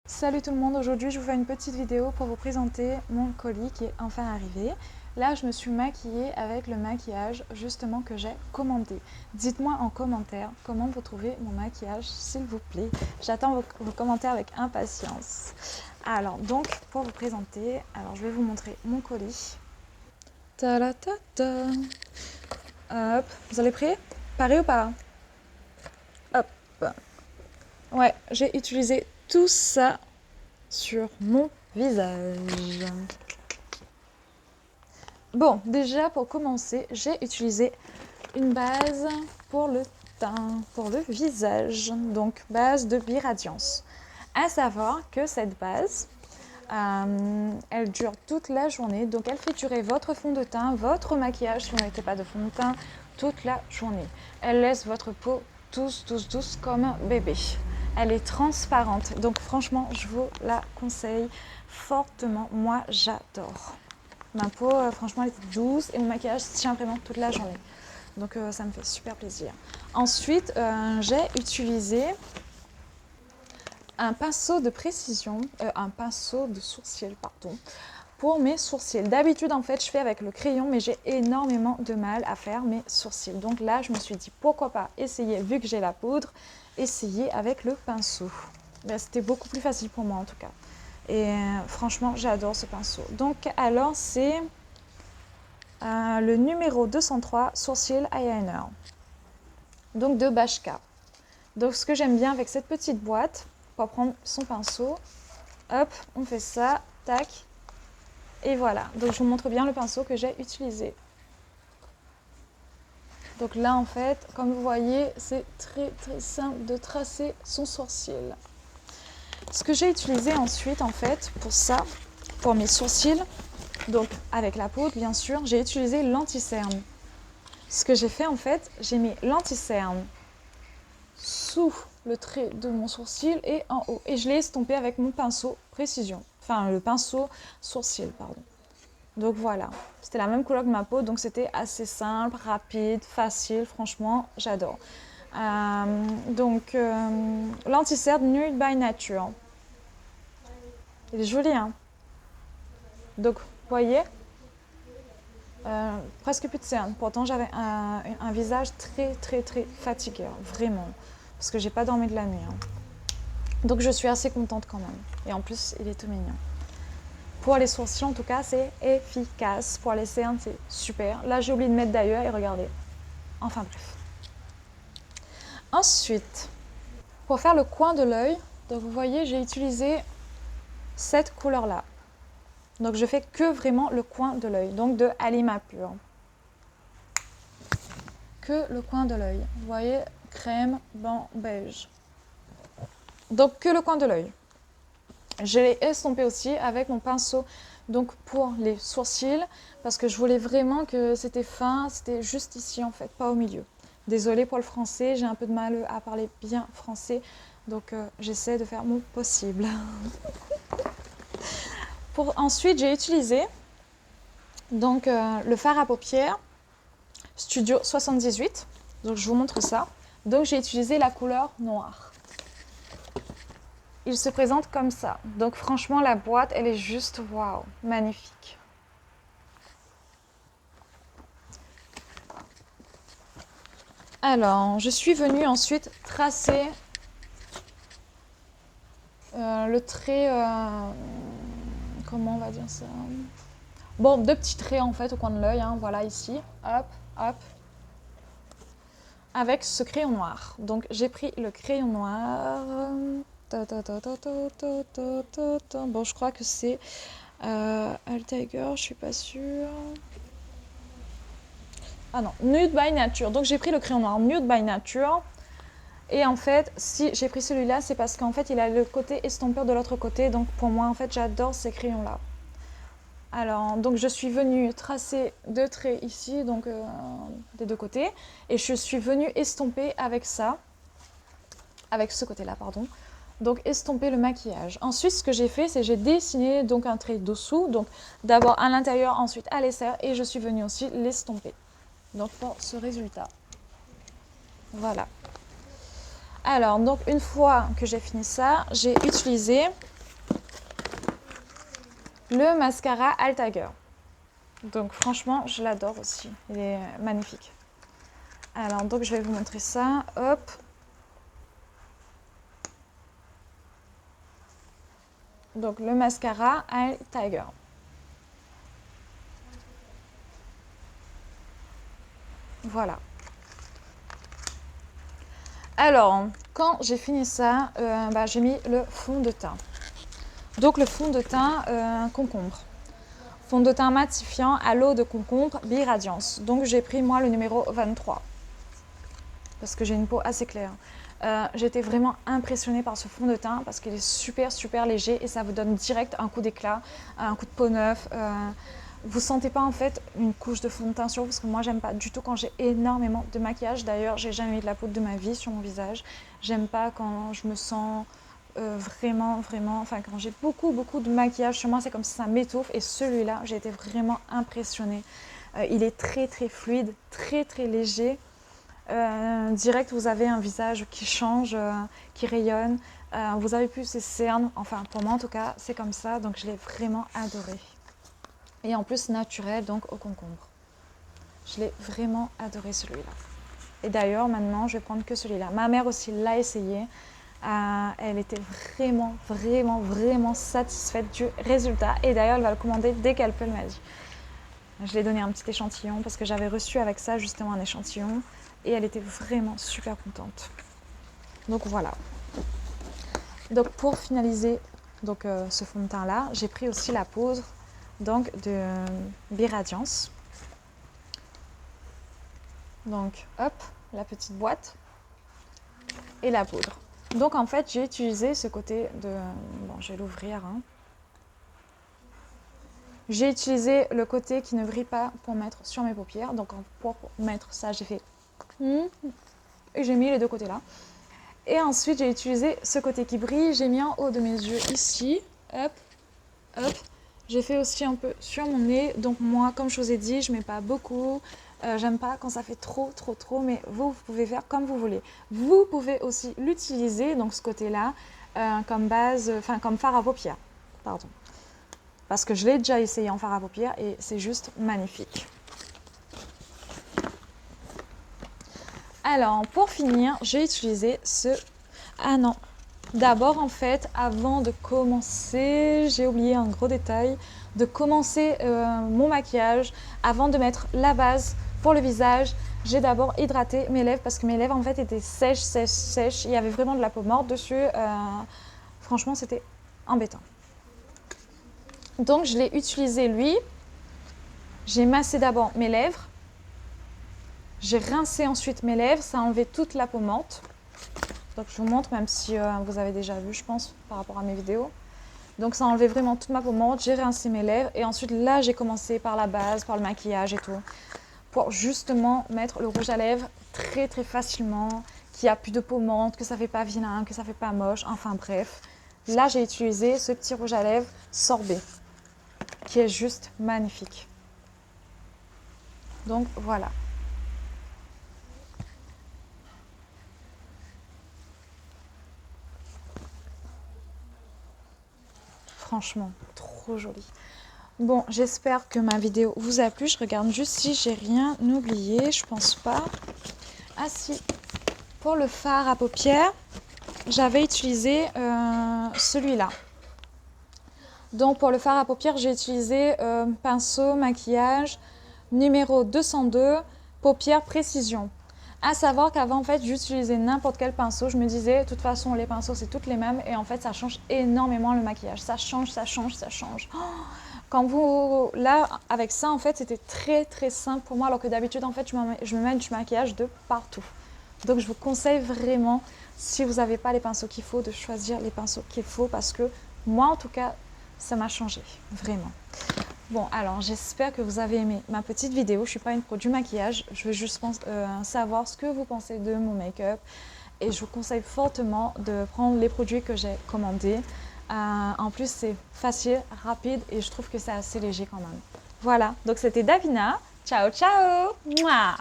Salut tout le monde, aujourd'hui je vous fais une petite vidéo pour vous présenter mon colis qui est enfin arrivé. Là je me suis maquillée avec le maquillage justement que j'ai commandé. Dites-moi en commentaire comment vous trouvez mon maquillage s'il vous plaît. J'attends vos commentaires avec impatience. Alors donc pour vous présenter, alors je vais vous montrer mon colis. Ta-da-ta-ta. Hop, vous allez prêts? Pareil ou pas? Hop. Ouais, j'ai utilisé tout ça sur mon visage. Bon, déjà pour commencer, j'ai utilisé une base pour le teint, pour le visage, donc base de Biradiance. À savoir que cette base, elle dure toute la journée, donc elle fait durer votre fond de teint, votre maquillage si vous n'avez pas de fond de teint, toute la journée. Elle laisse votre peau douce comme un bébé. Elle est transparente, donc franchement, je vous la conseille fortement. Moi, j'adore. Ma peau, franchement, elle était douce et mon maquillage tient vraiment toute la journée. Donc, ça me fait super plaisir. Ensuite, j'ai utilisé un pinceau de précision, un pinceau de sourcil, pardon, pour mes sourcils. D'habitude, en fait, je fais avec le crayon, mais j'ai énormément de mal à faire mes sourcils. Donc là, je me suis dit, pourquoi pas essayer, vu que j'ai la poudre, essayer avec le pinceau. Ben, c'était beaucoup plus facile pour moi, en tout cas. Et franchement, j'adore ce pinceau. Donc, alors, c'est le numéro 203, Sourcil Eyeliner. Donc, de Bashka. Donc, ce que j'aime bien avec cette petite boîte, pour prendre son pinceau, hop, on fait ça, tac, et voilà. Donc, je vous montre bien le pinceau que j'ai utilisé. Donc là, en fait, comme vous voyez, c'est très simple de tracer son sourcil. Ce que j'ai utilisé ensuite, en fait, pour ça, pour mes sourcils, donc avec la poudre, bien sûr, j'ai utilisé l'anti-cerne. Ce que j'ai fait, en fait, j'ai mis l'anti-cerne sous le trait de mon sourcil et en haut. Et je l'ai estompé avec mon pinceau précision. Enfin, le pinceau sourcil, pardon. Donc voilà, c'était la même couleur que ma peau, donc c'était assez simple, rapide, facile, franchement, j'adore. L'anti-cerne Nude by Nature. Il est joli, hein. Donc, vous voyez, presque plus de cernes. Pourtant, j'avais un visage très fatigué, hein, vraiment. Parce que j'ai pas dormi de la nuit. Hein. Donc, je suis assez contente quand même. Et en plus, il est tout mignon. Pour les sourcils, en tout cas, c'est efficace. Pour les cernes, c'est super. Là, j'ai oublié de mettre d'ailleurs, et regardez. Enfin bref. Ensuite, pour faire le coin de l'œil, donc vous voyez, j'ai utilisé cette couleur-là. Donc je fais que vraiment le coin de l'œil, donc de Alima Pure. Que le coin de l'œil. Vous voyez, crème, blanc, beige. Donc que le coin de l'œil. Je l'ai estompé aussi avec mon pinceau, donc pour les sourcils, parce que je voulais vraiment que c'était fin, c'était juste ici en fait, pas au milieu. Désolée pour le français, j'ai un peu de mal à parler bien français, donc j'essaie de faire mon possible. Ensuite, j'ai utilisé donc, le fard à paupières Studio 78, donc je vous montre ça. Donc j'ai utilisé la couleur noire. Il se présente comme ça. Donc franchement, la boîte, elle est juste waouh, magnifique. Alors, je suis venue ensuite tracer le trait, comment on va dire ça? Bon, deux petits traits en fait au coin de l'œil, hein, voilà ici, hop, hop, avec ce crayon noir. Donc j'ai pris le crayon noir. Bon, je crois que c'est Altiger, je suis pas sûre. Ah non, Nude by Nature. Donc j'ai pris le crayon noir Nude by Nature. Et en fait, si j'ai pris celui-là, c'est parce qu'en fait, il a le côté estompeur de l'autre côté. Donc pour moi, en fait, j'adore ces crayons-là. Alors, donc je suis venue tracer deux traits ici, donc des deux côtés. Et je suis venue estomper avec ça. Avec ce côté-là, pardon. Donc estomper le maquillage. Ensuite, ce que j'ai fait, c'est j'ai dessiné donc un trait dessous. Donc d'abord à l'intérieur, ensuite à l'extérieur. Et je suis venue aussi l'estomper. Donc pour ce résultat. Voilà. Alors, donc une fois que j'ai fini ça, j'ai utilisé le mascara Altager. Donc franchement, je l'adore aussi. Il est magnifique. Alors, donc je vais vous montrer ça. Hop. Donc le mascara Altager. Voilà. Alors, quand j'ai fini ça, j'ai mis le fond de teint. Donc le fond de teint concombre. Fond de teint matifiant à l'eau de concombre Bi-Radiance. Donc j'ai pris moi le numéro 23. Parce que j'ai une peau assez claire. J'étais vraiment impressionnée par ce fond de teint parce qu'il est super super léger et ça vous donne direct un coup d'éclat, un coup de peau neuf. Vous sentez pas en fait une couche de fond de teint sur vous parce que moi j'aime pas du tout quand j'ai énormément de maquillage. D'ailleurs j'ai jamais mis de la poudre de ma vie sur mon visage. J'aime pas quand je me sens vraiment, enfin quand j'ai beaucoup de maquillage sur moi, c'est comme si ça m'étouffe. Et celui-là, j'ai été vraiment impressionnée. Il est très fluide, très léger. Direct, vous avez un visage qui change, qui rayonne. Vous avez plus ces cernes, enfin pour moi en tout cas, c'est comme ça. Donc je l'ai vraiment adoré. Et en plus naturel, donc au concombre. Je l'ai vraiment adoré celui-là. Et d'ailleurs, maintenant, je vais prendre que celui-là. Ma mère aussi l'a essayé. Elle était vraiment satisfaite du résultat. Et d'ailleurs, elle va le commander dès qu'elle peut, elle m'a dit. Je lui ai donné un petit échantillon parce que j'avais reçu avec ça justement un échantillon. Et elle était vraiment super contente. Donc voilà. Donc pour finaliser donc, ce fond de teint là, j'ai pris aussi la poudre donc, de Bi-Radiance. Donc hop, la petite boîte et la poudre. Donc en fait j'ai utilisé ce côté de... Bon, je vais l'ouvrir. Hein. J'ai utilisé le côté qui ne brille pas pour mettre sur mes paupières. Donc pour mettre ça, j'ai fait... Et j'ai mis les deux côtés là. Et ensuite j'ai utilisé ce côté qui brille. J'ai mis en haut de mes yeux ici. Hop, hop. J'ai fait aussi un peu sur mon nez. Donc moi, comme je vous ai dit, je ne mets pas beaucoup. J'aime pas quand ça fait trop, mais vous pouvez faire comme vous voulez. Vous pouvez aussi l'utiliser, donc ce côté-là, comme base, enfin comme fard à paupières, pardon. Parce que je l'ai déjà essayé en fard à paupières et c'est juste magnifique. Alors, pour finir, j'ai utilisé ce... Ah non, d'abord en fait, avant de commencer, j'ai oublié un gros détail, de commencer mon maquillage, avant de mettre la base pour le visage, j'ai d'abord hydraté mes lèvres parce que mes lèvres en fait étaient sèches. Il y avait vraiment de la peau morte dessus. Franchement, c'était embêtant. Donc, je l'ai utilisé lui. J'ai massé d'abord mes lèvres. J'ai rincé ensuite mes lèvres. Ça a enlevé toute la peau morte. Donc, je vous montre, même si vous avez déjà vu, je pense, par rapport à mes vidéos. Donc, ça a enlevé vraiment toute ma peau morte. J'ai rincé mes lèvres. Et ensuite, là, j'ai commencé par la base, par le maquillage et tout. Pour justement mettre le rouge à lèvres très facilement, qu'il n'y a plus de peau morte, que ça ne fait pas vilain, que ça ne fait pas moche, enfin bref. Là, j'ai utilisé ce petit rouge à lèvres sorbet, qui est juste magnifique. Donc voilà. Franchement, trop joli. Bon, j'espère que ma vidéo vous a plu. Je regarde juste si j'ai rien oublié. Je pense pas. Ah si, pour le fard à paupières, j'avais utilisé celui-là. Donc pour le fard à paupières, j'ai utilisé pinceau maquillage numéro 202, paupières précision. À savoir qu'avant, en fait, j'utilisais n'importe quel pinceau. Je me disais, de toute façon, les pinceaux, c'est toutes les mêmes. Et en fait, ça change énormément le maquillage. Ça change. Oh, quand vous... Là, avec ça, en fait, c'était très simple pour moi. Alors que d'habitude, en fait, je me mets du maquillage de partout. Donc, je vous conseille vraiment, si vous n'avez pas les pinceaux qu'il faut, de choisir les pinceaux qu'il faut. Parce que moi, en tout cas, ça m'a changé. Vraiment. Bon, alors j'espère que vous avez aimé ma petite vidéo. Je ne suis pas une pro du maquillage. Je veux juste savoir ce que vous pensez de mon make-up. Et je vous conseille fortement de prendre les produits que j'ai commandés. En plus, c'est facile, rapide et je trouve que c'est assez léger quand même. Voilà, donc c'était Davina. Ciao, ciao. Mouah.